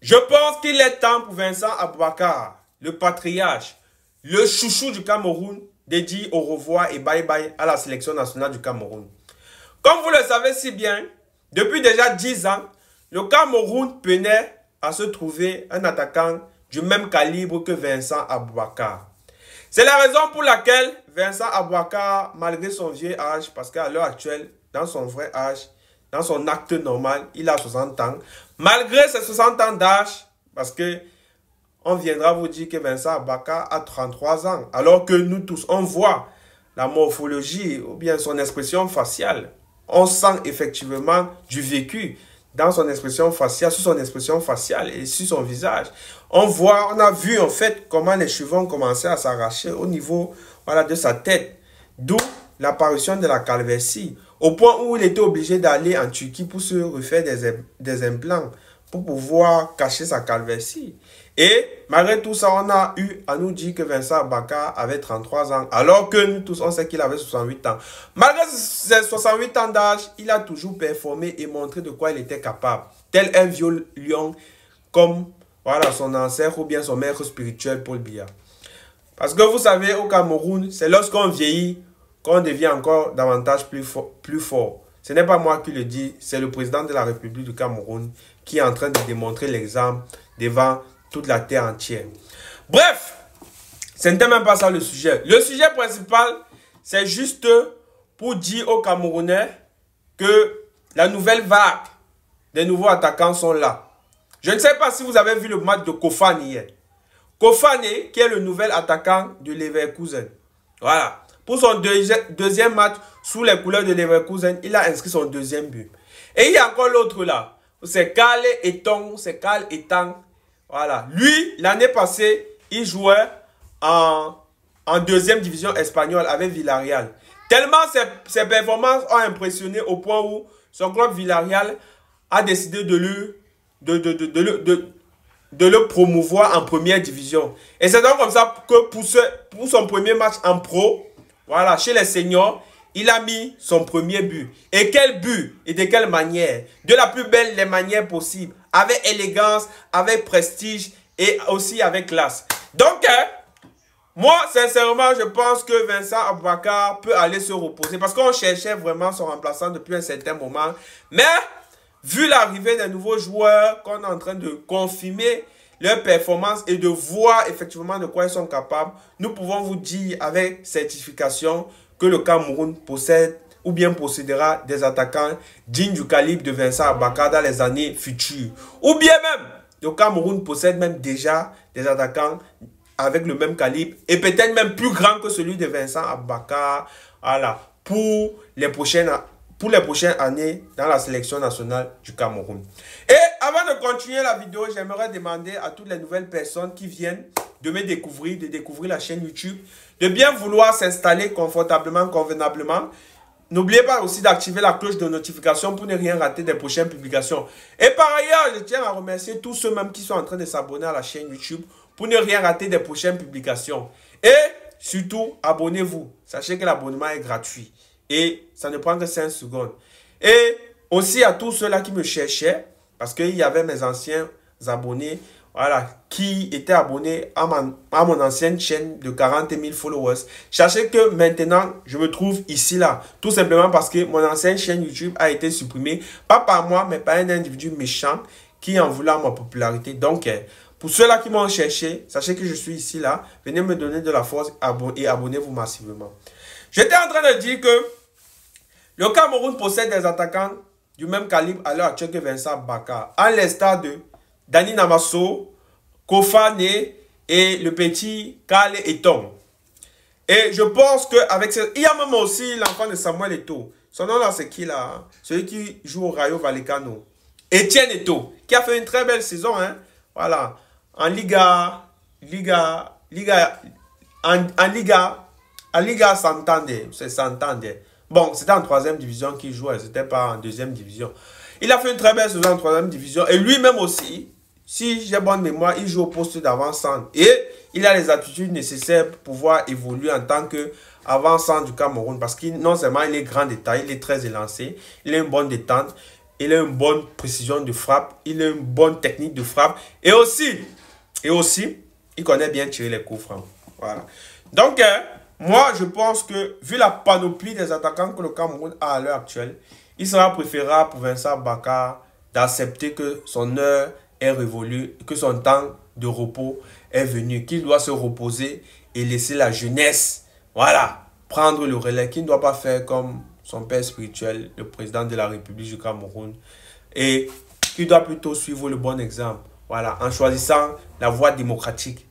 Je pense qu'il est temps pour Vincent Aboubakar, le patriarche, le chouchou du Cameroun, de dire au revoir et bye bye à la sélection nationale du Cameroun. Comme vous le savez si bien, depuis déjà 10 ans, le Cameroun peinait à se trouver un attaquant du même calibre que Vincent Aboubakar. C'est la raison pour laquelle Vincent Aboubakar, malgré son vieux âge, parce qu'à l'heure actuelle, dans son vrai âge, dans son acte normal, il a 60 ans. Malgré ses 60 ans d'âge, parce que on viendra vous dire que Vincent Aboubakar a 33 ans, alors que nous tous, on voit la morphologie ou bien son expression faciale. On sent effectivement du vécu dans son expression faciale, sur son expression faciale et sur son visage. On a vu en fait comment les cheveux ont commencé à s'arracher au niveau de sa tête. D'où l'apparition de la calvitie, au point où il était obligé d'aller en Turquie pour se refaire des implants, pour pouvoir cacher sa calvitie. Et malgré tout ça, on a eu à nous dire que Vincent Aboubakar avait 33 ans, alors que nous tous, on sait qu'il avait 68 ans. Malgré ses 68 ans d'âge, il a toujours performé et montré de quoi il était capable. Tel un vieux lion, comme son ancêtre ou bien son maître spirituel Paul Biya. Parce que vous savez, au Cameroun, c'est lorsqu'on vieillit qu'on devient encore davantage plus fort. Ce n'est pas moi qui le dis, c'est le président de la République du Cameroun qui est en train de démontrer l'exemple devant toute la terre entière. Bref, ce n'était même pas ça le sujet. Le sujet principal, c'est juste pour dire aux Camerounais que la nouvelle vague des nouveaux attaquants sont là. Je ne sais pas si vous avez vu le match de Kofane hier. Kofane, qui est le nouvel attaquant de Leverkusen. Voilà. Pour son deuxième match, sous les couleurs de Leverkusen, il a inscrit son deuxième but. Et il y a encore l'autre là. C'est Karl Etong. C'est Karl Etang. Voilà. Lui, l'année passée, il jouait en deuxième division espagnole avec Villarreal. Tellement ses performances ont impressionné au point où son club Villarreal a décidé de le promouvoir en première division. Et c'est donc comme ça que pour son premier match en pro, voilà, chez les seniors, il a mis son premier but. Et quel but et de quelle manière? De la plus belle des manières possibles. Avec élégance, avec prestige et aussi avec classe. Donc, moi, sincèrement, je pense que Vincent Aboubakar peut aller se reposer. Parce qu'on cherchait vraiment son remplaçant depuis un certain moment. Mais, vu l'arrivée des nouveaux joueurs, qu'on est en train de confirmer leur performance et de voir effectivement de quoi ils sont capables, nous pouvons vous dire avec certification que le Cameroun possède ou bien possédera des attaquants dignes du calibre de Vincent Aboubakar dans les années futures. Ou bien même, le Cameroun possède même déjà des attaquants avec le même calibre et peut-être même plus grand que celui de Vincent Aboubakar, voilà, pour les prochaines années dans la sélection nationale du Cameroun. Et avant de continuer la vidéo, j'aimerais demander à toutes les nouvelles personnes qui viennent de me découvrir, de découvrir la chaîne YouTube, de bien vouloir s'installer confortablement, convenablement. N'oubliez pas aussi d'activer la cloche de notification pour ne rien rater des prochaines publications. Et par ailleurs, je tiens à remercier tous ceux-mêmes qui sont en train de s'abonner à la chaîne YouTube pour ne rien rater des prochaines publications. Et surtout, abonnez-vous. Sachez que l'abonnement est gratuit. Et ça ne prend que 5 secondes. Et aussi à tous ceux-là qui me cherchaient, parce qu'il y avait mes anciens abonnés, voilà, qui étaient abonnés à mon ancienne chaîne de 40 000 followers. Sachez que maintenant, je me trouve ici, là. Tout simplement parce que mon ancienne chaîne YouTube a été supprimée. Pas par moi, mais par un individu méchant qui en voulait ma popularité. Donc, pour ceux-là qui m'ont cherché, sachez que je suis ici, là. Venez me donner de la force et abonnez-vous massivement. J'étais en train de dire que le Cameroun possède des attaquants du même calibre à l'heure actuelle que Vincent Aboubakar. À l'instar de Dani Namasso, Kofane et le petit Karl Etong. Et je pense qu'avec ce... Il y a même aussi l'enfant de Samuel Eto'o. Son nom là, c'est qui là? Celui qui joue au Rayo Vallecano. Etienne Eto'o, qui a fait une très belle saison, hein. Voilà. En Liga Santander. C'est Santander. Bon, c'était en 3e division qu'il jouait, c'était pas en 2e division. Il a fait une très belle saison en 3e division. Et lui-même aussi, si j'ai bonne mémoire, il joue au poste d'avant-centre. Et il a les aptitudes nécessaires pour pouvoir évoluer en tant qu'avant-centre du Cameroun. Parce que non seulement il est grand de taille, il est très élancé, il a une bonne détente. il a une bonne précision de frappe, il a une bonne technique de frappe. Et aussi, il connaît bien tirer les coups francs. Voilà. Donc, moi, je pense que, vu la panoplie des attaquants que le Cameroun a à l'heure actuelle, il sera préférable pour Vincent Baka d'accepter que son heure est révolue, que son temps de repos est venu, qu'il doit se reposer et laisser la jeunesse, voilà, prendre le relais, qu'il ne doit pas faire comme son père spirituel, le président de la République du Cameroun, et qu'il doit plutôt suivre le bon exemple, voilà, en choisissant la voie démocratique